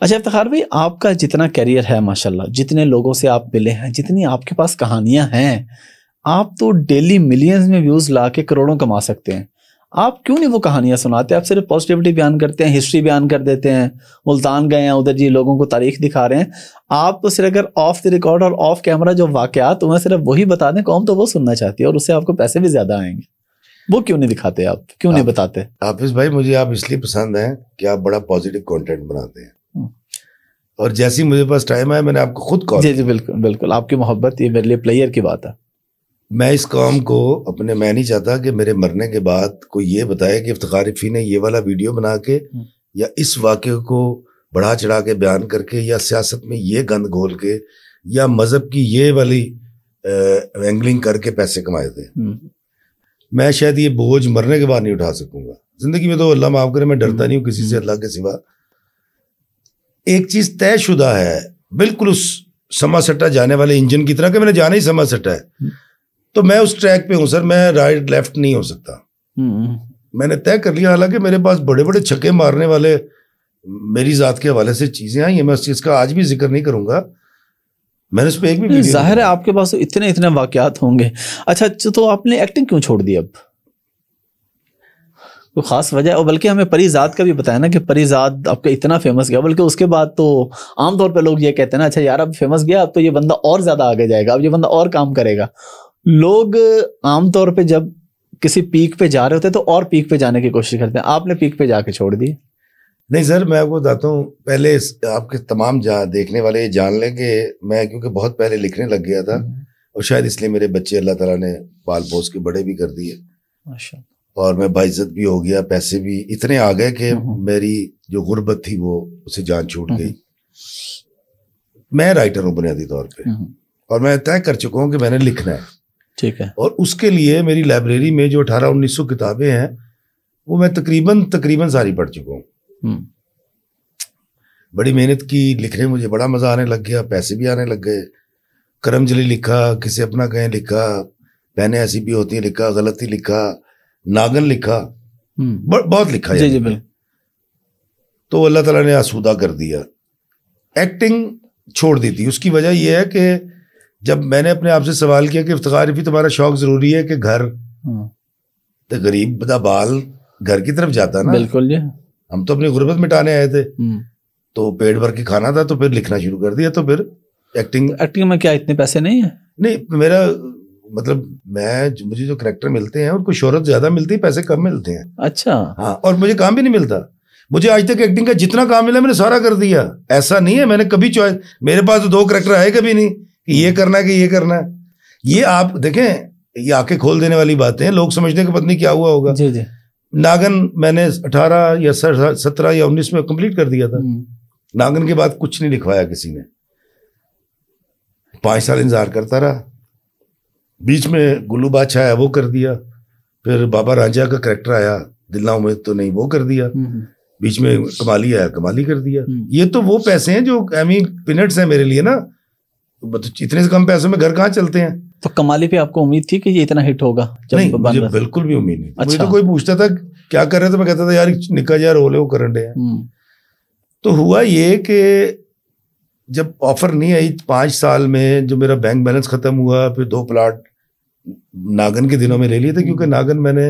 अच्छा इफ्तिखार भाई, आपका जितना करियर है माशाल्लाह, जितने लोगों से आप मिले हैं, जितनी आपके पास कहानियां हैं, आप तो डेली मिलियंस में व्यूज ला के करोड़ों कमा सकते हैं। आप क्यों नहीं वो कहानियां सुनाते? आप सिर्फ पॉजिटिविटी बयान करते हैं, हिस्ट्री बयान कर देते हैं, मुल्तान गए हैं उधर जी लोगों को तारीख दिखा रहे हैं। आप तो सिर्फ अगर ऑफ द रिकॉर्ड और ऑफ कैमरा जो वाकयात तुम्हें सिर्फ वही बता दें, कौम तो वो सुनना चाहती है और उससे आपको पैसे भी ज्यादा आएंगे। वो क्यों नहीं दिखाते? आप क्यों नहीं बताते? हाफिज भाई, मुझे आप इसलिए पसंद हैं कि आप बड़ा पॉजिटिव कंटेंट बनाते हैं, और जैसे ही मुझे पास टाइम आया मैंने आपको खुद कॉल। जी बिल्कुल बिल्कुल, आपकी मोहब्बत ये मेरे लिए प्लेयर की बात है। मैं इस काम को अपने, मैं नहीं चाहता कि मेरे मरने के बाद कोई ये बताए कि इफ्तिखार रफ़ी ने ये वाला वीडियो बना के या इस वाक़े को बढ़ा चढ़ा के बयान करके या सियासत में ये गंद घोल के या मज़हब की ये वाली एंगलिंग करके पैसे कमाए थे। मैं शायद ये बोझ मरने के बाद नहीं उठा सकूंगा। जिंदगी में तो अल्लाह माफ़ करे, मैं डरता नहीं हूँ किसी से अल्लाह के सिवा। एक चीज़ तयशुदा है, बिल्कुल उस समा सट्टा जाने वाले इंजन की तरह कि मैंने जाना ही समा सट्टा है, तो मैं उस ट्रैक पे हूँ सर, मैं राइट लेफ्ट नहीं हो सकता। मैंने तय कर लिया। हालांकि मेरे पास बड़े बड़े छक्के मारने वाले मेरी ज़ात के हवाले से चीज़ें आई हैं, मैं उस चीज़ का आज भी जिक्र नहीं करूँगा। मैंने उस पर एक भी जाहिर है आपके पास इतने इतने वाकयात होंगे। अच्छा, तो आपने एक्टिंग क्यों छोड़ दी? अब कोई खास वजह? और बल्कि हमें परिजात का भी बताया ना कि परिजात आपका इतना फेमस गया, बल्कि उसके बाद तो आमतौर पे लोग ये कहते हैं ना, अच्छा यार अब फेमस गया, अब तो ये बंदा और ज्यादा आगे जाएगा, अब ये बंदा और काम करेगा। लोग आमतौर पे जब किसी पीक पे जा रहे होते हैं तो और पीक पे जाने की कोशिश करते हैं, आपने पीक पे जाके छोड़ दी? नहीं सर, मैं आपको बताता हूँ, पहले आपके तमाम देखने वाले ये जान लें कि मैं क्योंकि बहुत पहले लिखने लग गया था, और शायद इसलिए मेरे बच्चे अल्लाह ताला ने पाल पोस के बड़े भी कर दिए माशाअल्लाह, और मैं बाइज्जत भी हो गया, पैसे भी इतने आ गए कि मेरी जो गुर्बत थी वो उसे जान छूट गई। मैं राइटर हूँ बुनियादी तौर पे, और मैं तय कर चुका हूँ कि मैंने लिखना है, ठीक है। और उसके लिए मेरी लाइब्रेरी में जो 1800-1900 किताबें हैं वो मैं तकरीबन सारी पढ़ चुका हूँ। बड़ी मेहनत की, लिखने मुझे बड़ा मजा आने लग गया, पैसे भी आने लग गए। करमजली लिखा, किसी अपना कहें लिखा, बहनें ऐसी भी होती हैं लिखा, गलती लिखा, नागन लिखा, बहुत लिखा जी जी। तो अल्लाह ताला ने आसूदा कर दिया। एक्टिंग छोड़ दी थी। उसकी वजह यह है कि जब मैंने अपने आप से सवाल किया कि इफ्तिखार रफ़ी तुम्हारा शौक जरूरी है कि घर, तो गरीब दा बाल घर की तरफ जाता ना। बिल्कुल जी, हम तो अपनी गुर्बत मिटाने आए थे, तो पेट भर के खाना था, तो फिर लिखना शुरू कर दिया। तो फिर एक्टिंग में क्या इतने पैसे नहीं है? नहीं, मेरा मतलब मुझे जो करैक्टर मिलते हैं उनको शोहरत ज्यादा मिलती है, पैसे कम मिलते हैं। अच्छा। हाँ, और मुझे काम भी नहीं मिलता। मुझे आज तक एक्टिंग का जितना काम मिला मैंने सारा कर दिया। ऐसा नहीं है मैंने कभी चॉइस, मेरे पास तो 2 करैक्टर आए कभी नहीं कि ये करना है कि ये करना है। ये आप देखें, ये आंखें खोल देने वाली बातें हैं। लोग समझते हैं कि पत्नी क्या हुआ होगा। जी जी। नागन मैंने 18 या 17 या 19 में कंप्लीट कर दिया था। नागन के बाद कुछ नहीं लिखवाया किसी ने। 5 साल इंतजार करता रहा। बीच में गुल्लू बादशाह आया, वो कर दिया। फिर बाबा रांझा का करैक्टर आया, दिल ना उम्मीद तो नहीं, वो कर दिया। बीच में कमाली आया, कमाली कर दिया। ये तो वो पैसे हैं जो पीनट्स हैं मेरे लिए ना। इतने से कम पैसों में घर कहाँ चलते हैं। तो कमाली पे आपको उम्मीद थी कि ये इतना हिट होगा? नहीं, मुझे बिल्कुल भी उम्मीद नहीं। अच्छा। मुझे तो कोई पूछता था क्या कर रहे थे, मैं कहता था यार निका जा रोले वो करंडे हैं। तो हुआ ये कि जब ऑफर नहीं आई 5 साल में, जो मेरा बैंक बैलेंस खत्म हुआ, फिर 2 प्लाट नागन के दिनों में ले लिए थे, क्योंकि नागन मैंने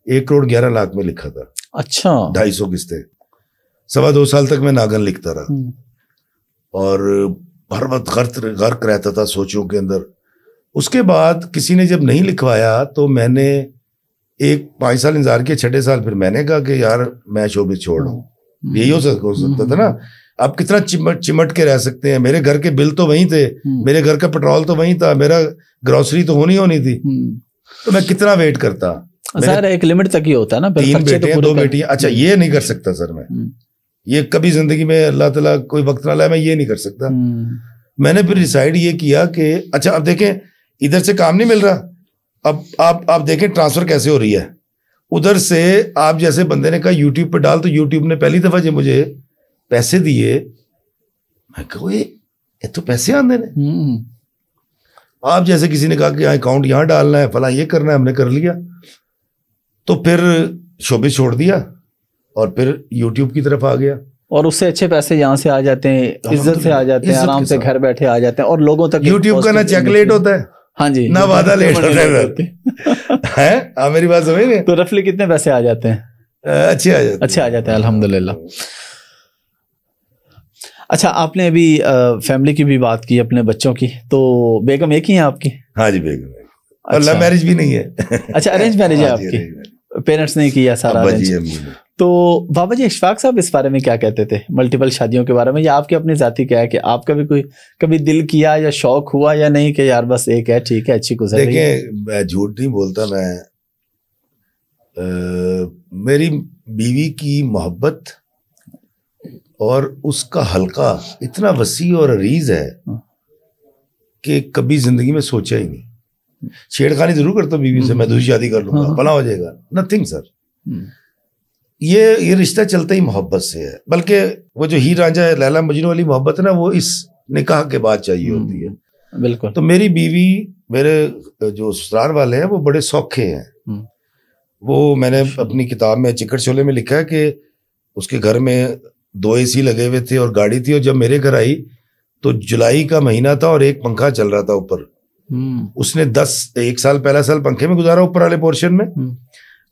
1 करोड़ 11 लाख में लिखा था। अच्छा। 250 किस्तें। 2.25 साल तक मैं नागन लिखता रहा, और हर वक्त गर्क रहता था सोचों के अंदर। उसके बाद किसी ने जब नहीं लिखवाया तो मैंने 5 साल इंतजार किया। 6ठे साल फिर मैंने कहा कि यार मैं शोबिस छोड़ रहा हूँ। यही हो सकता था ना। आप कितना चिमट के रह सकते हैं। मेरे घर के बिल तो वहीं थे, मेरे घर का पेट्रोल तो वहीं था, मेरा ग्रोसरी तो होनी थी, तो मैं कितना वेट करता। सर एक लिमिट तक ही होता है ना। 3 बेटे हैं, 2 बेटियां। अच्छा, ये नहीं कर सकता सर मैं। ये कभी जिंदगी में अल्लाह ताला कोई वक्त ना लाए, मैं ये नहीं कर सकता। मैंने फिर डिसाइड ये किया कि अच्छा अब देखें, इधर से काम नहीं मिल रहा, अब आप देखें ट्रांसफर कैसे हो रही है। उधर से आप जैसे बंदे ने कहा यूट्यूब पे डाल, तो यूट्यूब ने पहली दफा जो मुझे पैसे दिए, मैं कहूँ ये तो पैसे आने ने। आप जैसे किसी ने कहा कि अकाउंट यहाँ डालना है, फला ये करना है, हमने कर लिया। तो फिर शोबिस छोड़ दिया और फिर यूट्यूब की तरफ आ गया। और उससे अच्छे पैसे यहाँ से आ जाते हैं, इज्जत से आ जाते हैं, आराम से घर बैठे आ जाते हैं और लोगों तक। यूट्यूब का ना चेक लेट होता है, हाँ जी, ना वादा लेट होता है। हाँ, मेरी बात समझ गए? तो रफली कितने पैसे आ जाते हैं? अच्छे आ जाते हैं, अच्छे आ जाते हैं, अल्हम्दुलिल्लाह। अच्छा, आपने अभी फैमिली की भी बात की, अपने बच्चों की, तो बेगम एक ही है आपकी? हाँ जी, बेगम है। और लव मैरिज भी नहीं है। अच्छा, अरेंज मैरिज है आपकी? पेरेंट्स ने किया सारा अरेंज? तो बाबा जी, इशफाक साहब इस बारे में क्या कहते थे, मल्टीपल शादियों के बारे में, या आपकी अपनी जाती क्या है कि आपका भी कोई कभी दिल किया या शौक हुआ या नहीं कि यार बस एक है, ठीक है, अच्छी गुजर रही है? देखिए, मैं झूठ नहीं बोलता, मैं मेरी बीवी की मोहब्बत और उसका हल्का इतना वसी और अरीज है कि कभी जिंदगी में सोचा ही नहीं। छेड़खानी जरूर करता हूँ बीवी से, मैं दूसरी शादी कर लूंगा, भला हो जाएगा, नथिंग सर। ये रिश्ता चलता ही मोहब्बत से है, बल्कि वो जो हीर रांझा लैला मजनू वाली मोहब्बत है ना, वो इस निकाह के बाद चाहिए होती है। बिल्कुल। तो मेरी बीवी, मेरे जो ससुराल वाले हैं वो बड़े सौखे हैं। वो मैंने अपनी किताब में चिकट शोले में लिखा है कि उसके घर में 2 AC लगे हुए थे और गाड़ी थी, और जब मेरे घर आई तो जुलाई का महीना था और एक पंखा चल रहा था ऊपर। उसने 1 साल पहला साल पंखे में गुजारा ऊपर वाले पोर्शन में,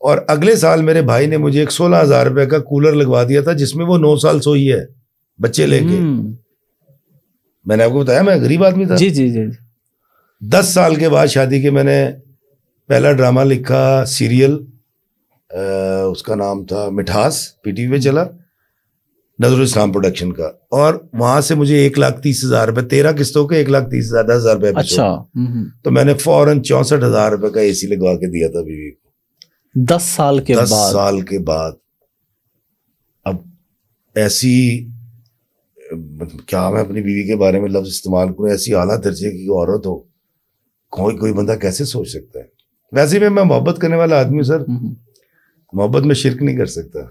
और अगले साल मेरे भाई ने मुझे एक 16,000 रुपए का कूलर लगवा दिया था, जिसमें वो 9 साल सोई है बच्चे लेके। मैंने आपको बताया मैं गरीब आदमी था। जी जी जी। 10 साल के बाद शादी के मैंने पहला ड्रामा लिखा, सीरियल, उसका नाम था मिठास, PTV पे चला, नजरुल इस्लाम प्रोडक्शन का, और वहां से मुझे 1,30,000 रुपए, 13 किस्तों के 1,30,000, 10,000 रुपए। अच्छा। तो मैंने फौरन 64,000 रुपए का AC लगवा के दिया था बीवी को। 10 साल के बाद? 10 साल के बाद। अब ऐसी, क्या मैं अपनी बीवी के बारे में लफ्ज इस्तेमाल करूं, ऐसी आला दर्जे की औरत हो, कोई बंदा कैसे सोच सकता है? वैसे भी मैं मोहब्बत करने वाला आदमी हूं सर, मोहब्बत में शिर्क नहीं कर सकता।